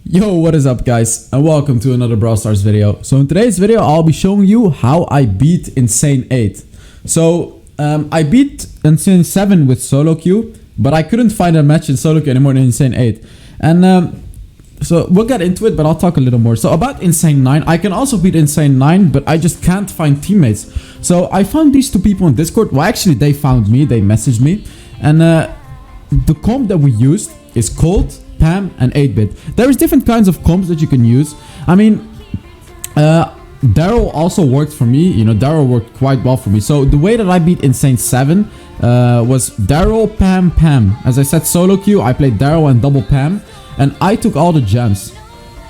Yo, what is up guys, and welcome to another Brawl Stars video. So in today's video I'll be showing you how I beat Insane 8. So I beat Insane 7 with solo queue, but I couldn't find a match in solo queue anymore in Insane 8. And so we'll get into it, but I'll talk a little more. So about Insane 9, I can also beat Insane 9, but I just can't find teammates. So I found these two people on Discord. Well, actually they found me, they messaged me. And the comp that we used is Colt, Pam, and 8-bit. There is different kinds of comps that you can use. I mean, Daryl also worked for me. You know, Daryl worked quite well for me. So the way that I beat Insane 7 was Daryl, Pam, Pam. As I said, solo queue, I played Daryl and double Pam, and I took all the gems.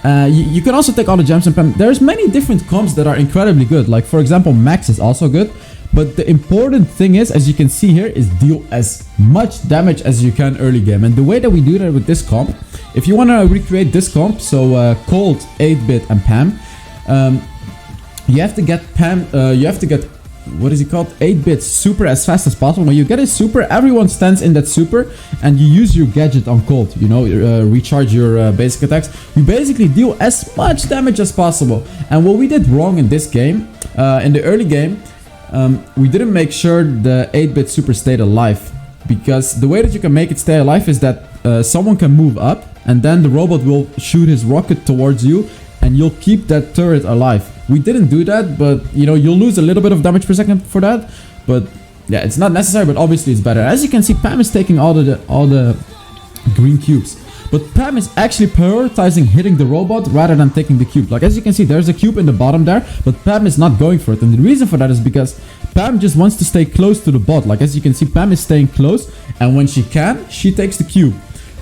You can also take all the gems and Pam. There's many different comps that are incredibly good. Like, for example, Max is also good. But the important thing is, as you can see here, is deal as much damage as you can early game. And the way that we do that with this comp, if you want to recreate this comp, so Colt, 8-bit, and Pam, you have to get what is it called? 8-bit super as fast as possible. When you get a super, everyone stands in that super, and you use your gadget on Colt. You know, recharge your basic attacks. You basically deal as much damage as possible. And what we did wrong in this game, in the early game, we didn't make sure the 8-bit super stayed alive, because the way that you can make it stay alive is that someone can move up and then the robot will shoot his rocket towards you and you'll keep that turret alive. We didn't do that, but you know, you'll lose a little bit of damage per second for that, but yeah, it's not necessary, but obviously it's better. As you can see, Pam is taking all the green cubes. But Pam is actually prioritizing hitting the robot rather than taking the cube. Like, as you can see, there's a cube in the bottom there, but Pam is not going for it. And the reason for that is because Pam just wants to stay close to the bot. Like, as you can see, Pam is staying close, and when she can, she takes the cube.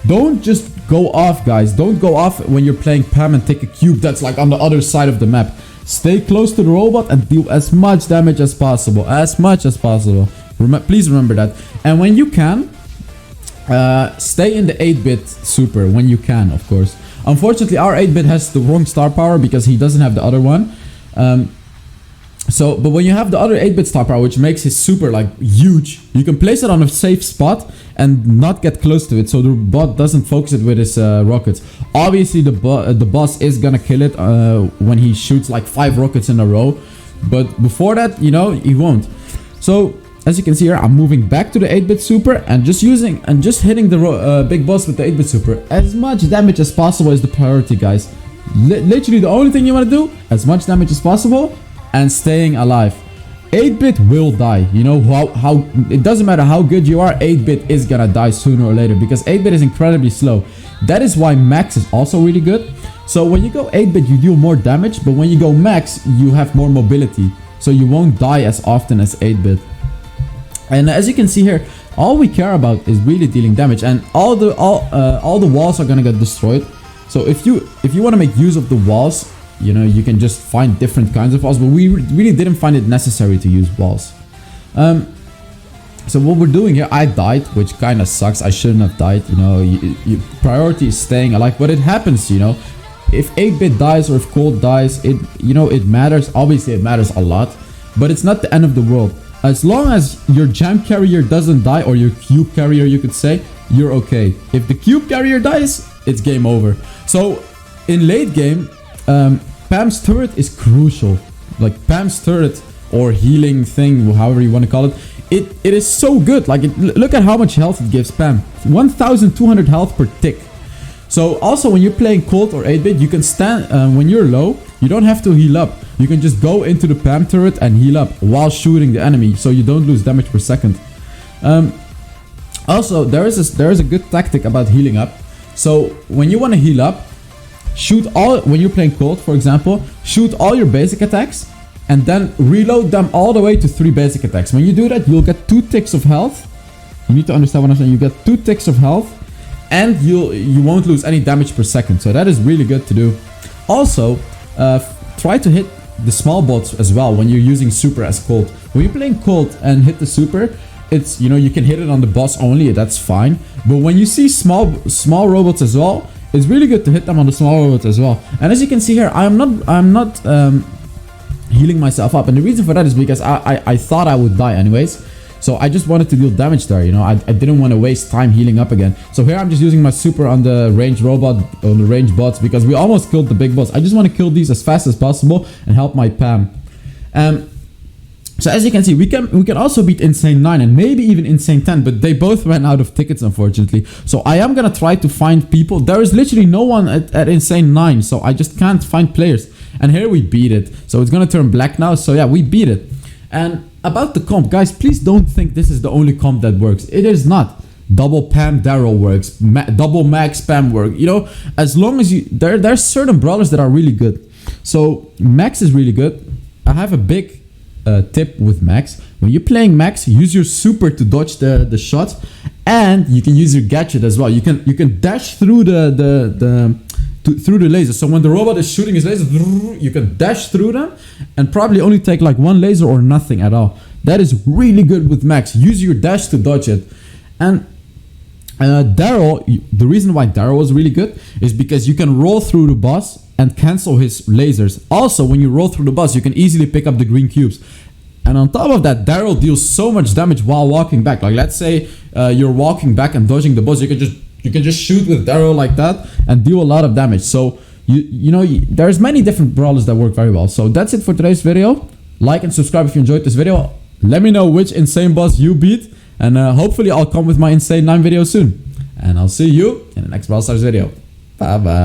Don't just go off, guys. Don't go off when you're playing Pam and take a cube that's like on the other side of the map. Stay close to the robot and deal as much damage as possible. As much as possible. Please remember that. And when you can, stay in the 8-bit super when you can, of course. Unfortunately, our 8-bit has the wrong star power because he doesn't have the other one. But when you have the other 8-bit star power, which makes his super like huge, you can place it on a safe spot and not get close to it, so the bot doesn't focus it with his rockets. Obviously, the boss is gonna kill it when he shoots like 5 rockets in a row, but before that, you know, he won't. So as you can see here, I'm moving back to the 8-bit super and just hitting the big boss with the 8-bit super. As much damage as possible is the priority, guys. Literally the only thing you want to do, as much damage as possible and staying alive. 8-bit will die. You know how it doesn't matter how good you are, 8-bit is gonna die sooner or later because 8-bit is incredibly slow. That is why Max is also really good. So when you go 8-bit, you deal more damage, but when you go Max, you have more mobility, so you won't die as often as 8-bit. And as you can see here, all we care about is really dealing damage, and all the walls are gonna get destroyed. So if you want to make use of the walls, you know, you can just find different kinds of walls, but we really didn't find it necessary to use walls. So what we're doing here, I died, which kind of sucks. I shouldn't have died. You know, priority is staying alive, but it happens. You know, if 8-bit dies or if Colt dies, it matters. Obviously, it matters a lot, but it's not the end of the world. As long as your jam carrier doesn't die, or your cube carrier, you could say, you're okay. If the cube carrier dies, it's game over. So in late game, Pam's turret is crucial. Like, Pam's turret or healing thing, however you want to call it, it is so good. Like, look at how much health it gives Pam. 1200 health per tick. So also when you're playing Colt or 8-bit, you can stand when you're low, you don't have to heal up. You can just go into the Pam turret and heal up while shooting the enemy, so you don't lose damage per second. Also, there is a good tactic about healing up. So when you want to heal up, when you're playing Colt, for example, shoot all your basic attacks and then reload them all the way to 3 basic attacks. When you do that, you'll get 2 ticks of health. You need to understand what I'm saying. You get 2 ticks of health, and you won't lose any damage per second. So that is really good to do. Also, try to hit the small bots as well when you're using super as Colt. When you're playing Colt and hit the super, it's, you know, you can hit it on the boss only, that's fine. But when you see small robots as well, it's really good to hit them on the small robots as well. And as you can see here, I'm not healing myself up, and the reason for that is because I thought I would die anyways. So I just wanted to deal damage there, you know. I didn't want to waste time healing up again. So here I'm just using my super on the ranged robot, on the ranged bots, because we almost killed the big boss. I just want to kill these as fast as possible and help my Pam. So as you can see, we can also beat Insane 9 and maybe even Insane 10, but they both ran out of tickets, unfortunately. So I am gonna try to find people. There is literally no one at Insane 9, so I just can't find players. And here we beat it. So it's gonna turn black now. So yeah, we beat it. And about the comp, guys, please don't think this is the only comp that works. It is not. Double Pam Daryl works. Double Max Pam work. You know, as long as you... There's certain brawlers that are really good. So Max is really good. I have a big... tip with Max. When you're playing Max, use your super to dodge the shots, and you can use your gadget as well. You can dash through through the laser. So when the robot is shooting his laser, you can dash through them and probably only take like one laser or nothing at all. That is really good with Max. Use your dash to dodge it. And Daryl, the reason why Daryl was really good is because you can roll through the boss and cancel his lasers. Also, when you roll through the boss, you can easily pick up the green cubes. And on top of that, Daryl deals so much damage while walking back. Like, let's say you're walking back and dodging the boss, you can just shoot with Daryl like that and deal a lot of damage. So you know, there's many different brawlers that work very well. So that's it for today's video. Like and subscribe if you enjoyed this video. Let me know which insane boss you beat, and hopefully I'll come with my Insane 9 video soon. And I'll see you in the next Brawlstars video. Bye bye.